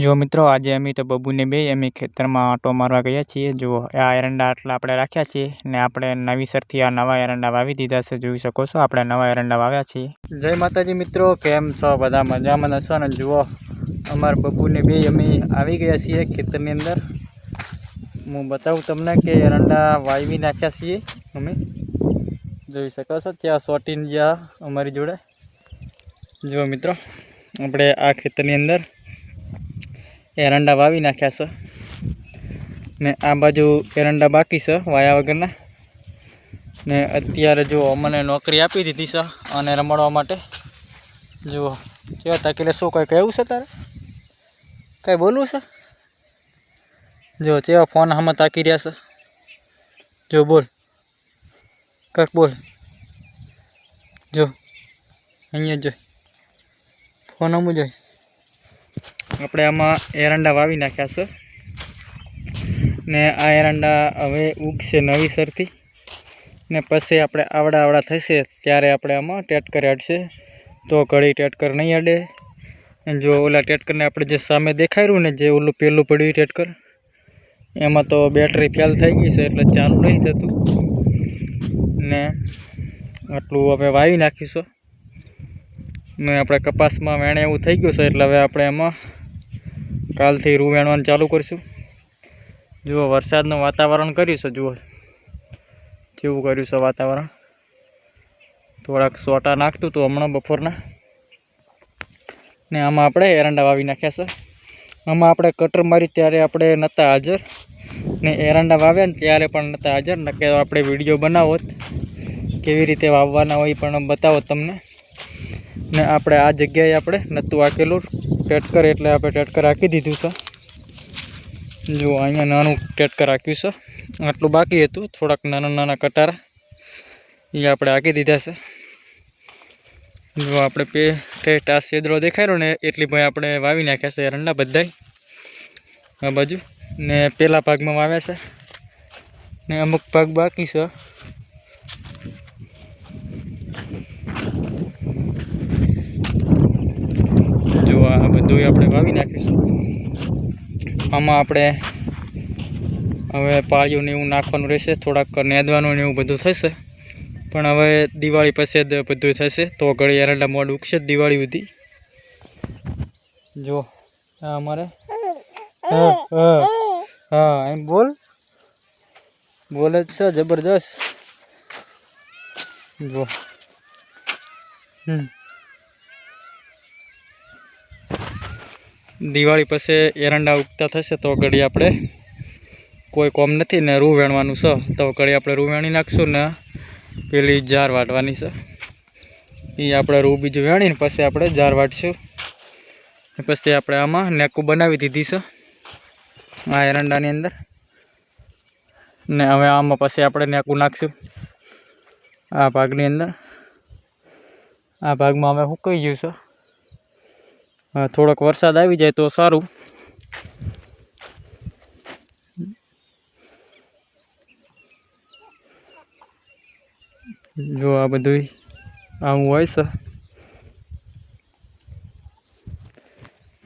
જો મિત્રો આજે અમે તો બબુને બે અમે ખેતરમાં આંટો મારવા ગયા છીએ। જો આ એરંડા આટલા આપણે રાખ્યા છીએ ને આપણે નવીસરથી આ નવા એરંડા વાવી દીધા છે। જોઈ શકો છો આપણે નવા એરંડા વાવ્યા છીએ। જય માતાજી મિત્રો, કેમ છો બધા? મજામાં હશો ને? જુઓ અમારા બબુને બે અમે આવી ગયા છીએ ખેતરની અંદર। હું બતાવું તમને કે એરંડા વાવી નાખ્યા છીએ અમે। જોઈ શકો છો ત્યાં સોટીન જ્યાં અમારી જોડે। જુઓ મિત્રો આપણે આ ખેતરની અંદર एरंडा वावी नाख्या छे ने आ बाजू एरंडा बाकी छे वाया वगरना ने अत्यारे जो अमने नौकरी आपी दीधी छे अने रमाडवा माटे। जो केवा ताकीले शू कई कहेवुं छे तारे? कई बोलवुं छे? जो केवा फोन हमे ताकी रह्या छे। जो बोल कक बोल। जो अहींया जो फोन हम जोई આપણે આમાં એરંડા વાવી નાખ્યા છે ને આ એરંડા હવે ઉગશે નવીસરથી ને પછી આપણે આવડા આવડા થશે ત્યારે આપણે આમાં ટેટકર અડશે। તો ઘડી ટેટકર નહીં અડે। જો ઓલા ટેટકરને આપણે જે સામે દેખાઈ રહ્યું ને જે ઓલું પેલું પડ્યું ટેટકર એમાં તો બેટરી ફેલ થઈ ગઈ છે એટલે ચાલુ નહીં થતું ને આટલું હવે વાવી નાખીશું ને આપણે કપાસમાં વેણે એવું થઈ ગયું છે એટલે હવે આપણે એમાં काल थी रू वेणवा चालू करशू। जुओ वरसादनु वातावरण कर्युं छे। जुओ केवुं कर्युं छे वातावरण। थोड़ाक सोटा नाखतुं तो हमणां बपोरना ने आमां आपणे एरंडा वावी नाख्या छे। आमां आपणे कटर मारी त्यारे आपणे नता हाजर ने एरंडा वाव्या ने त्यारे पण नता हाजर। नक्की आपणे विडियो बनावोत केवी रीते वाववाना होय पण बतावो तमने ने आपणे आ जग्याए आपणे नतुं आकेલું टेटकर एटले आपणे टेटकर हाकी दीधुं छे। जो अहींया नानुं टेटकर हाक्युं छे, आटलुं बाकी हतुं। थोड़ाक नाना नाना कटारा ए आपणे हाकी दीधा छे। जो आपणे पेट आ छेदड़ो देखाय रह्यो ने एटली भाई आपणे वावी नाख्या छे एरंडा बधाय आ बाजू ने पेला भागमां वाव्या छे ने अमुक भाग बाकी छे। जो आ बधुं आपणे वावी नाखीशुं। आमां आपणे हवे पाळियुं ने एवुं नाखवानुं रहेशे, थोड़ाक नेदवानुं ने एवुं बधुं थशे पण हवे दिवाळी पछी ज बधुं थशे तो घड़ी एरंडा मोड उगशे दिवाळी सुधी। जो आ अमारे हाँ एम बोल बोले छे जबरदस्त। जो दिवाळी पछी एरंडा उगता थशे तो घड़ी आपणे कोई कोम नथी ने रू वेणवानुं छे तो घड़ी आपणे रू वेणी नाखशुं ने पेली जार वाटवानी छे। ए आपणे रू बीजुं वेणीने पछी आपणे जार वाटशुं ने पछी आपणे आमां नेकू बनावी दीधी छे आ एरंडानी अंदर ने हवे आमां पछी आपणे नेकू नाखशुं आ भागनी अंदर। आ भागमां हवे सुकाई गयुं छे। थोड़ोक वरसाद आवी जाए तो सारूं। जो आ बधुं आवुं होय छे।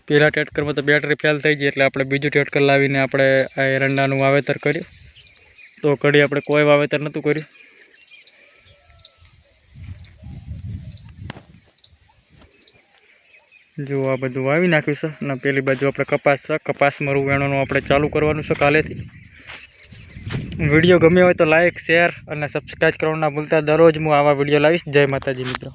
पेला टेटकरमां तो बेटरी फेल थई गई एटले आपणे बीजुं टेटकर लावीने आपणे आ एरंडानुं वावेतर कर्युं। तो घड़ी आपणे कोई वावेतर नहोतुं कर्युं। जो आ बधुं वावी नाख्युं छे ने पेली बाजू आपणे कपास छे। कपासमां रू वेणવાનું आपणे चालू करवानुं छे कालेथी। विडियो गम्यो होय तो लाइक शेर अने सब्सक्राइब करवानुं ना भूलता। दररोज हूँ आवा विडियो लावीश। जय माताजी मित्रों।